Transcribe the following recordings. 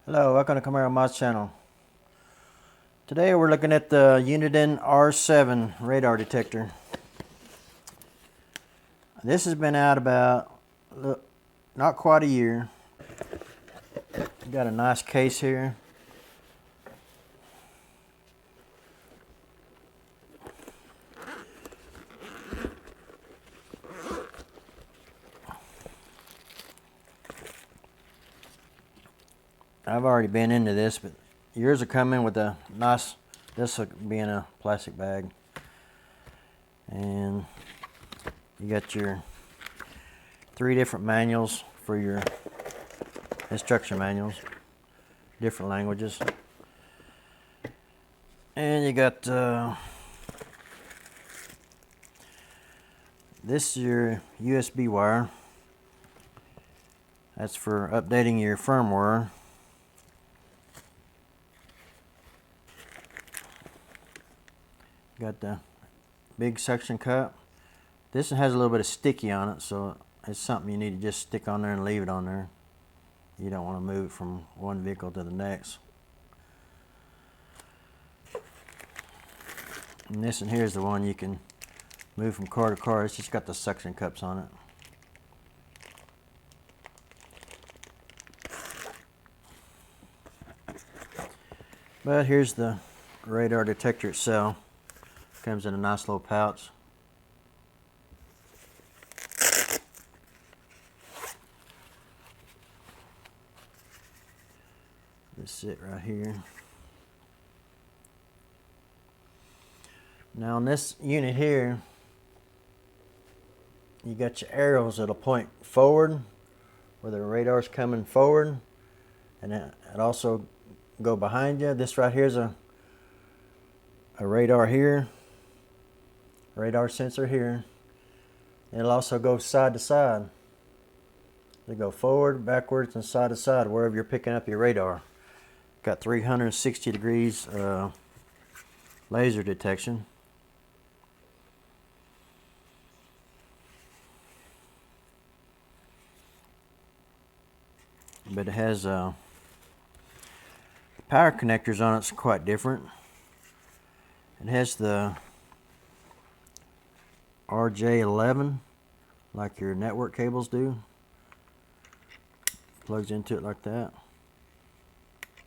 Hello, welcome to Camaro Mods channel. Today we're looking at the Uniden R7 Radar Detector. This has been out about, not quite a year. Got a nice case here. I've already been into this, but yours are coming with a nice, this will be in a plastic bag. And you got your 3 different manuals for your instruction manuals, different languages. And you got this is your USB wire. That's for updating your firmware. Got the big suction cup. This has a little bit of sticky on it, so it's something you need to just stick on there and leave it on there. You don't want to move it from one vehicle to the next. And this one here is the one you can move from car to car. It's just got the suction cups on it. But here's the radar detector itself. Comes in a nice little pouch. This it right here. Now on this unit here, you got your arrows that'll point forward, where the radar's coming forward, and it also go behind you. This right here is a radar here, radar sensor here. It'll also go side to side. They go forward, backwards, and side to side wherever you're picking up your radar. Got 360 degrees laser detection. But it has power connectors on it's quite different. It has the RJ11 like your network cables do. Plugs into it like that.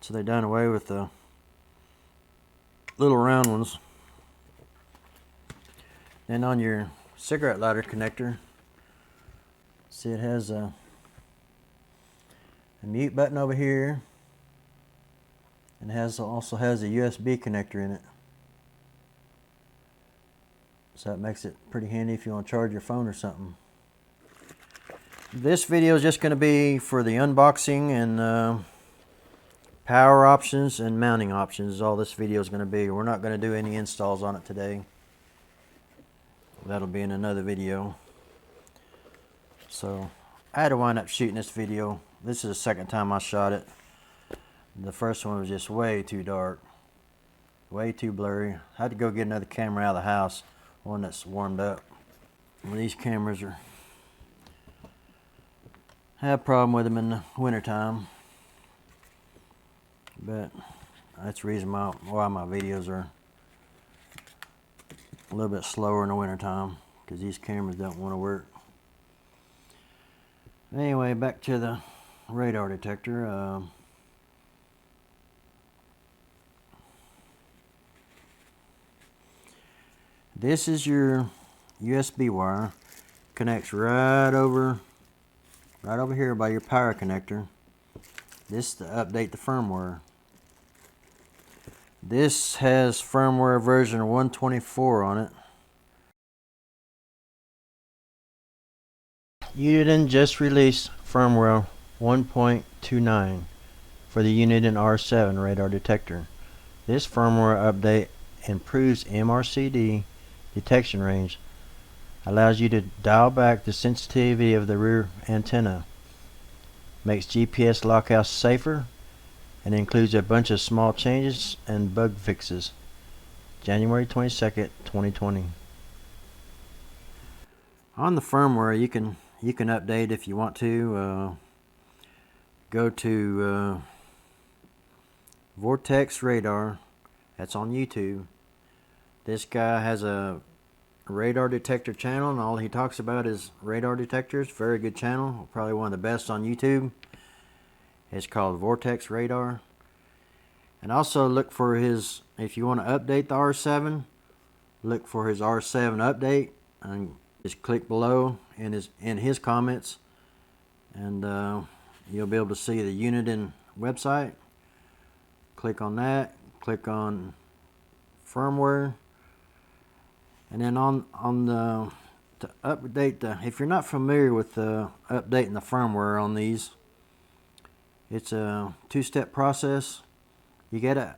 So they done away with the little round ones. Then on your cigarette lighter connector, see it has a mute button over here, and it also has a USB connector in it. So that makes it pretty handy if you want to charge your phone or something. This video is just going to be for the unboxing and power options and mounting options is all this video is going to be. We're not going to do any installs on it today. That'll be in another video. So I had to wind up shooting this video. This is the second time I shot it. The first one was just way too dark, way too blurry. I had to go get another camera out of the house, one that's warmed up. Well, these cameras have a problem with them in the winter time, but that's the reason why my videos are a little bit slower in the winter time, because these cameras don't want to work. Anyway, back to the radar detector. This is your USB wire. Connects right over here by your power connector. This is to update the firmware. This has firmware version 124 on it. Uniden just released firmware 1.29 for the Uniden R7 Radar Detector. This firmware update improves MRCD detection range, allows you to dial back the sensitivity of the rear antenna, makes GPS lockouts safer, and includes a bunch of small changes and bug fixes. January 22nd, 2020. On the firmware, you can update if you want to. Go to Vortex Radar. That's on YouTube. This guy has a radar detector channel, and all he talks about is radar detectors. Very good channel, probably one of the best on YouTube. It's called Vortex Radar. And also look for his, if you want to update the R7, look for his R7 update, and just click below in his comments, and you'll be able to see the Uniden website. Click on that, click on firmware, and then on the to update the, if you're not familiar with updating the firmware on these, it's a two-step process. You gotta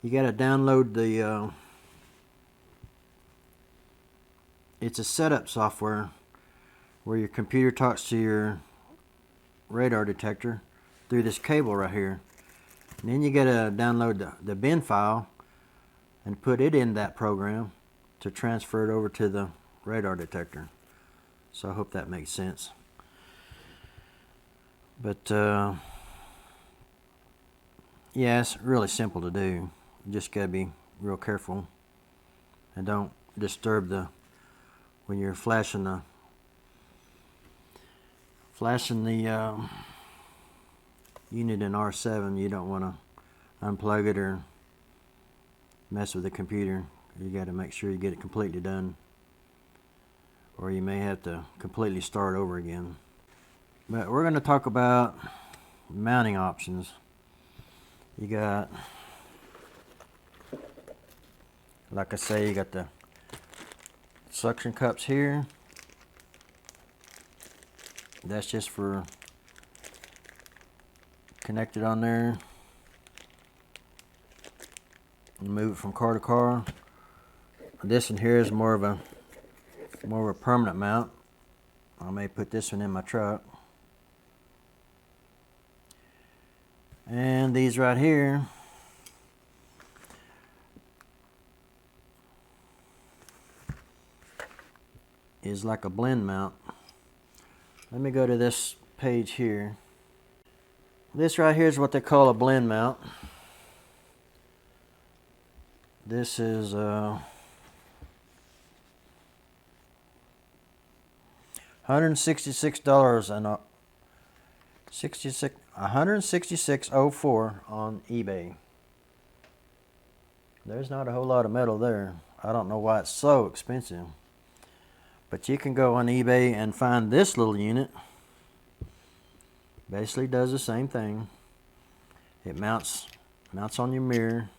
download the it's a setup software where your computer talks to your radar detector through this cable right here. And then you gotta download the bin file and put it in that program to transfer it over to the radar detector. So I hope that makes sense. But yeah, it's really simple to do. You just gotta be real careful and don't disturb when you're flashing the Uniden R7. You don't want to unplug it or mess with the computer. You got to make sure you get it completely done, or you may have to completely start over again. But we're going to talk about mounting options. You got, like I say, you got the suction cups here. That's just for connected on there. Move it from car to car. This one here is more of a permanent mount. I may put this one in my truck. And these right here is like a blend mount. Let me go to this page here. This right here is what they call a blend mount. This is $166 and $166.04 on eBay. There's not a whole lot of metal there. I don't know why it's so expensive. But you can go on eBay and find this little unit. Basically does the same thing. It mounts on your mirror.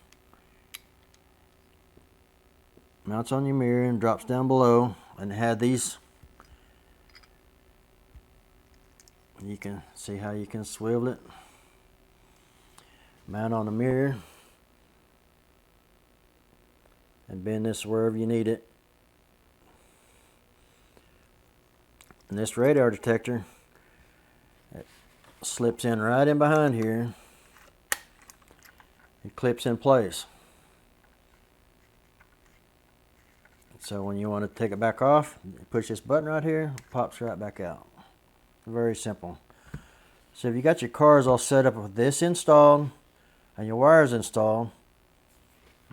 Mounts on your mirror and drops down below, and it had these. You can see how you can swivel it. Mount on the mirror and bend this wherever you need it. And this radar detector, it slips in right in behind here. It clips in place. So when you want to take it back off, you push this button right here, it pops right back out. Very simple. So if you got your cars all set up with this installed and your wires installed,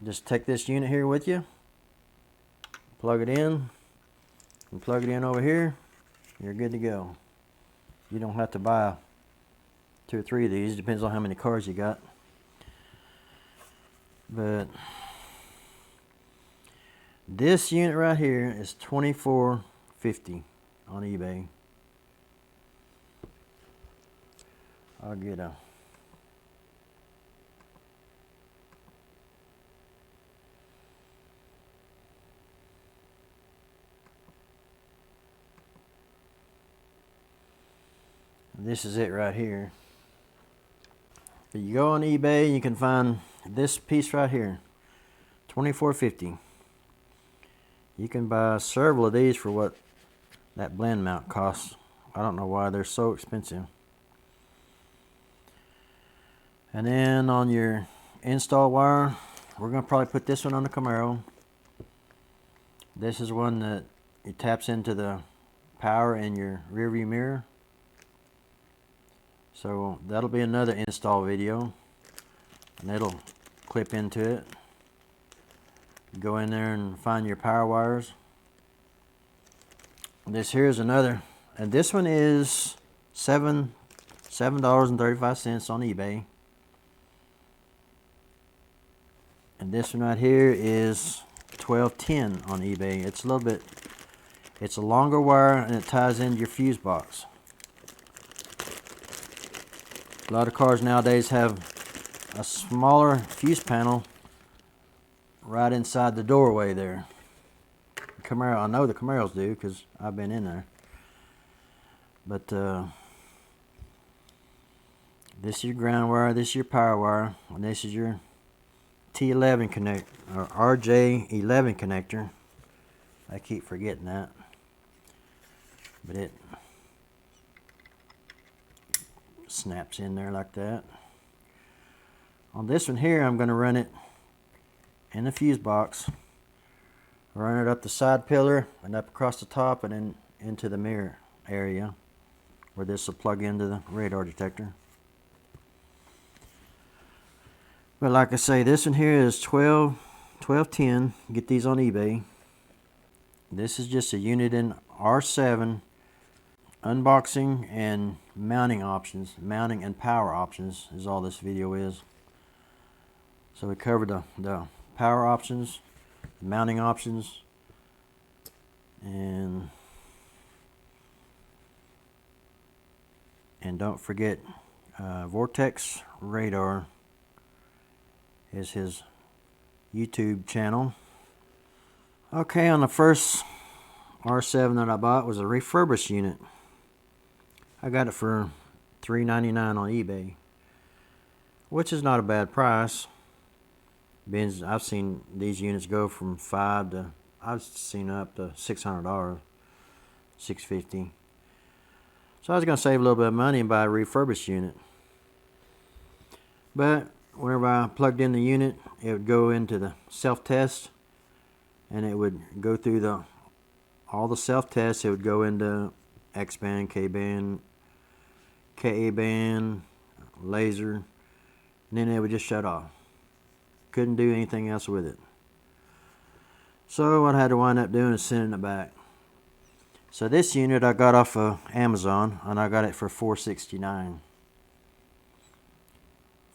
just take this unit here with you, plug it in, and plug it in over here. You're good to go. You don't have to buy 2 or 3 of these. Depends on how many cars you got. But this unit right here is $24.50 on eBay. I'll get a this is it right here. But you go on eBay, you can find this piece right here, $24.50. You can buy several of these for what that blend mount costs. I don't know why they're so expensive. And then on your install wire, we're going to probably put this one on the Camaro. This is one that it taps into the power in your rear view mirror. So that'll be another install video. and it'll clip into it. Go in there and find your power wires. This here is another, and this one is $7.35 on eBay. And this one right here is $12.10 on eBay. It's a little bit, it's a longer wire, and it ties into your fuse box. A lot of cars nowadays have a smaller fuse panel right inside the doorway there. Camaro, I know the Camaros do because I've been in there. But this is your ground wire, this is your power wire, and this is your T11 connect or RJ11 connector. I keep forgetting that, but it snaps in there like that. On this one here, I'm going to run it in the fuse box, run it up the side pillar and up across the top, and then into the mirror area where this will plug into the radar detector. But like I say, this one here is $12.10. Get these on eBay. This is just a Uniden R7 unboxing and mounting options. Mounting and power options is all this video is. So we covered the power options, the mounting options, and don't forget Vortex Radar is his YouTube channel. Okay, on the first R7 that I bought was a refurbished unit. I got it for $3.99 on eBay, which is not a bad price. I've seen these units go from I've seen up to $600, $650. So I was going to save a little bit of money and buy a refurbished unit. But whenever I plugged in the unit, it would go into the self-test, and it would go through all the self-tests. It would go into X-band, K-band, KA-band, laser, and then it would just shut off. Couldn't do anything else with it. So what I had to wind up doing is sending it back. So this unit I got off of Amazon, and I got it for $469.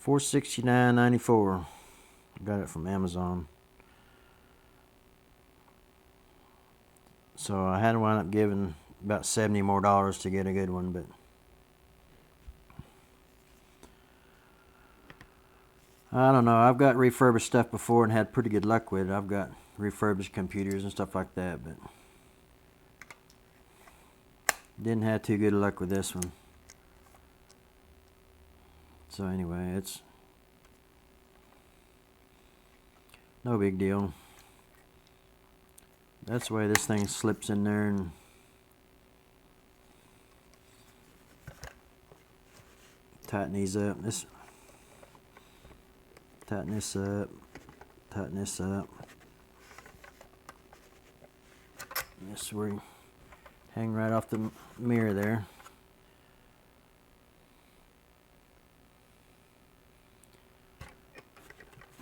$469.94. Got it from Amazon. So I had to wind up giving about $70 more to get a good one, but I don't know. I've got refurbished stuff before and had pretty good luck with it. I've got refurbished computers and stuff like that, but didn't have too good luck with this one. So anyway, it's no big deal. That's the way this thing slips in there, and tighten these up. Tighten this up. Tighten this up. This is where you hang right off the mirror there.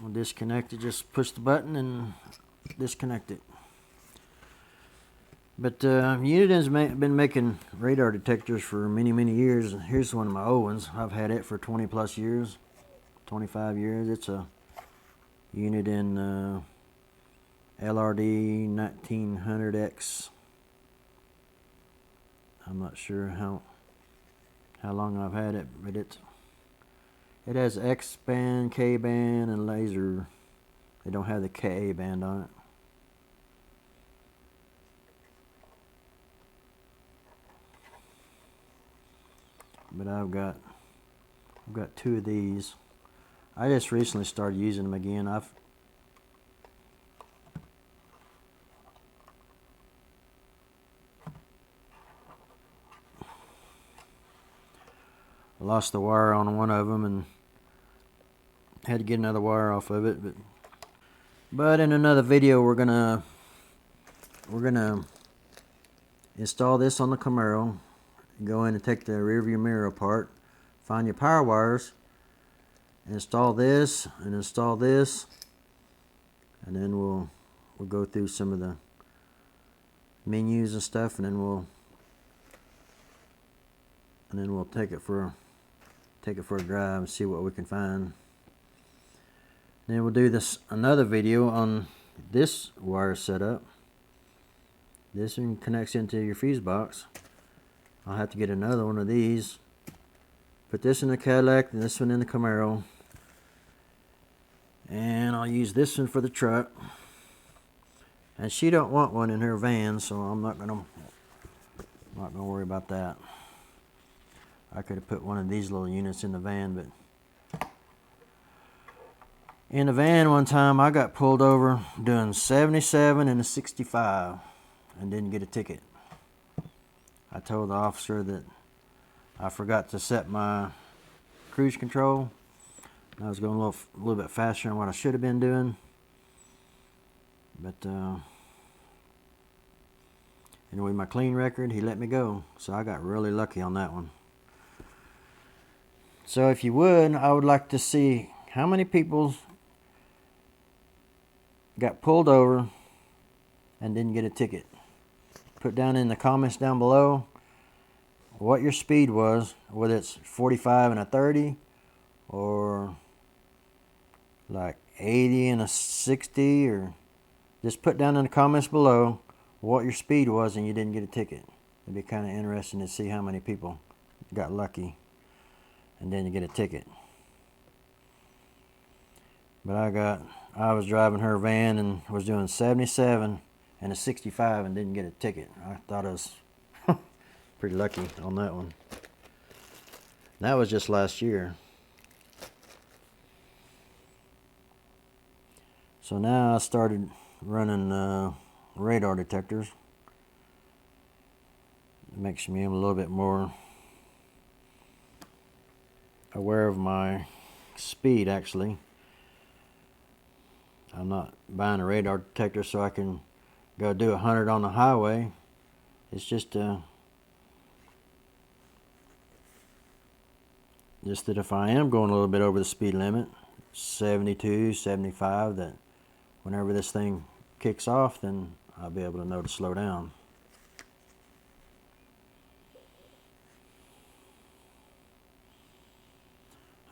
We'll disconnect it. Just push the button and disconnect it. But Uniden's been making radar detectors for many years. Here's one of my old ones. I've had it for 20 plus years, 25 years. It's a Uniden LRD 1900X. I'm not sure how long I've had it, but it has X band, K band, and laser. They don't have the KA band on it. But I've got two of these. I just recently started using them again. I've lost the wire on one of them and had to get another wire off of it. But in another video, we're gonna install this on the Camaro. Go in and take the rear view mirror apart, find your power wires, install this and install this, and then we'll go through some of the menus and stuff, and then we'll take it for a drive and see what we can find. Then we'll do another video on this wire setup. This one connects into your fuse box. I'll have to get another one of these. Put this in the Cadillac and this one in the Camaro. And I'll use this one for the truck. And she don't want one in her van, so I'm not gonna worry about that. I could have put one of these little units in the van, but in the van one time I got pulled over doing 77 and a 65 and didn't get a ticket. I told the officer that I forgot to set my cruise control. I was going a little bit faster than what I should have been doing. But anyway, my clean record, he let me go. So I got really lucky on that one. So if you would, I would like to see how many people got pulled over and didn't get a ticket. Put down in the comments down below what your speed was, whether it's 45 and a 30 or like 80 and a 60, or just put down in the comments below what your speed was and you didn't get a ticket. It'd be kind of interesting to see how many people got lucky and didn't get a ticket. But I was driving her van and was doing 77 and a 65 and didn't get a ticket. I thought I was pretty lucky on that one. That was just last year. So now I started running radar detectors. It makes me a little bit more aware of my speed, actually. I'm not buying a radar detector so I can go do 100 on the highway. It's just that if I am going a little bit over the speed limit, 72, 75, that whenever this thing kicks off, then I'll be able to know to slow down.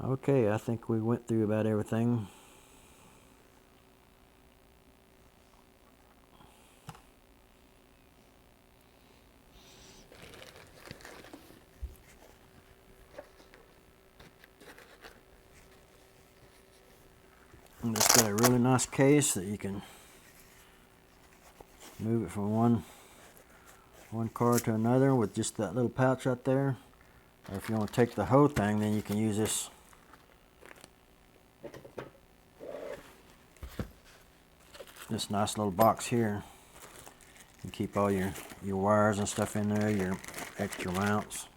Okay, I think we went through about everything. And it's got a really nice case that you can move it from one car to another with just that little pouch right there. Or if you want to take the whole thing, then you can use this nice little box here. You can keep all your wires and stuff in there, your extra mounts.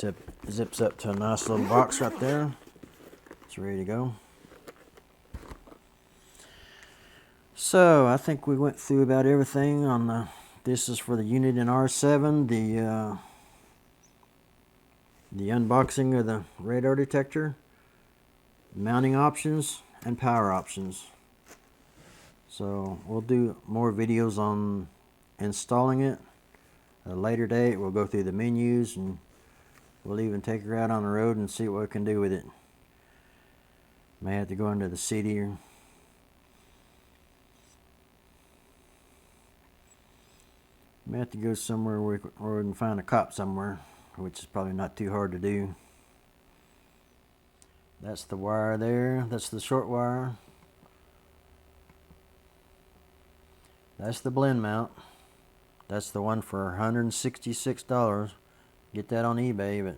It zips up to a nice little box right there. It's ready to go. So I think we went through about everything on this is for the Uniden R7, the unboxing of the radar detector, mounting options, and power options. So we'll do more videos on installing it at a later date. We'll go through the menus, and we'll even take her out on the road and see what we can do with it. May have to go into the city or may have to go somewhere where we can find a cop somewhere, which is probably not too hard to do. That's the wire there. That's the short wire. That's the blend mount. That's the one for $166. Get that on eBay, but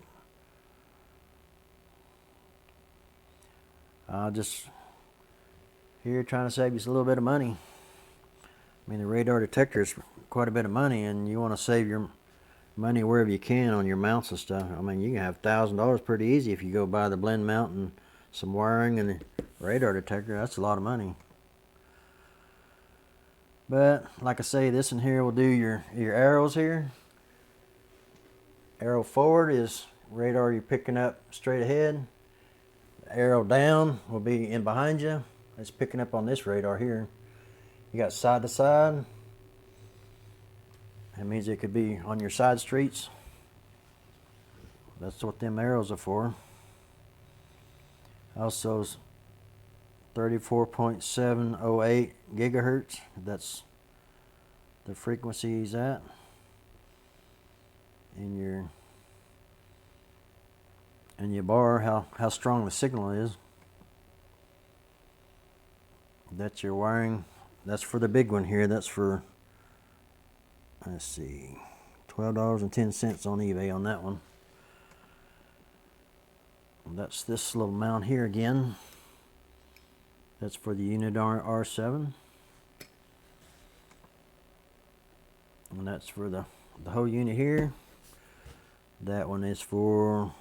I'll just here trying to save you a little bit of money. I mean, the radar detector is quite a bit of money, and you want to save your money wherever you can on your mounts and stuff. I mean, you can have $1,000 pretty easy if you go buy the blend mount and some wiring and the radar detector. That's a lot of money. But like I say, this in here will do your arrows here. Arrow forward is radar you're picking up straight ahead. The arrow down will be in behind you. It's picking up on this radar here. You got side to side. That means it could be on your side streets. That's what them arrows are for. Also 34.708 gigahertz. That's the frequency he's at. In your bar, how strong the signal is. That's your wiring. That's for the big one here. That's for, let's see, $12.10 on eBay on that one. And that's this little mount here again. That's for the Uniden R7. And that's for the whole unit here. That one is for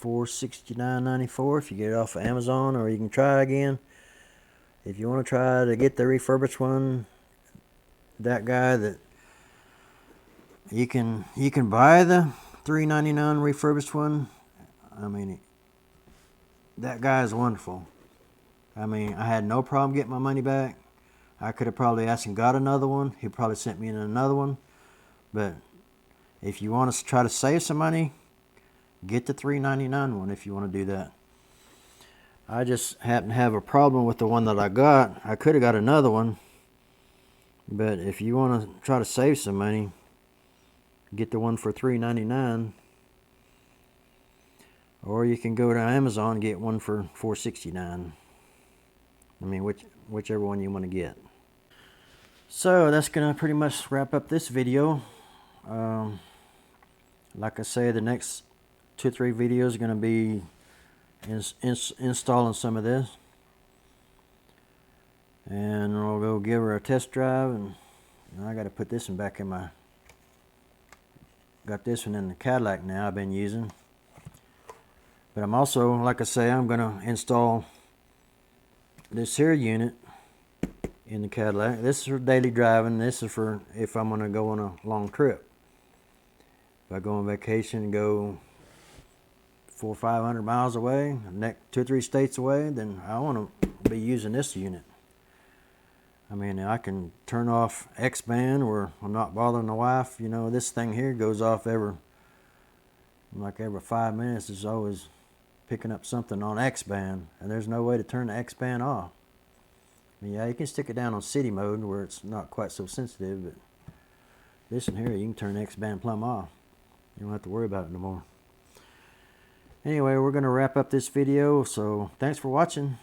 $469.94 if you get it off of Amazon, or you can try it again. If you want to try to get the refurbished one, that guy that you can buy the $3.99 refurbished one. I mean, that guy is wonderful. I mean, I had no problem getting my money back. I could have probably asked and got another one. He probably sent me in another one. But if you want to try to save some money, get the $3.99 one if you want to do that. I just happen to have a problem with the one that I got. I could have got another one. But if you want to try to save some money, get the one for $3.99. Or you can go to Amazon and get one for $469. I mean, whichever one you want to get. So that's going to pretty much wrap up this video. Like I say, the next 2 or 3 videos are going to be installing some of this. And we'll go give her a test drive. And I got to put this one back in my... Got this one in the Cadillac now I've been using. But I'm also, like I say, I'm going to install this here unit in the Cadillac. This is for daily driving. This is for if I'm going to go on a long trip. If I go on vacation and go 400 or 500 miles away, 2 or 3 states away, then I want to be using this unit. I mean, I can turn off X-band where I'm not bothering the wife. You know, this thing here goes off every 5 minutes. It's always picking up something on X-band, and there's no way to turn the X-band off. I mean, yeah, you can stick it down on city mode where it's not quite so sensitive, but this one here, you can turn X-band plumb off. You don't have to worry about it no more. Anyway, we're going to wrap up this video, so thanks for watching.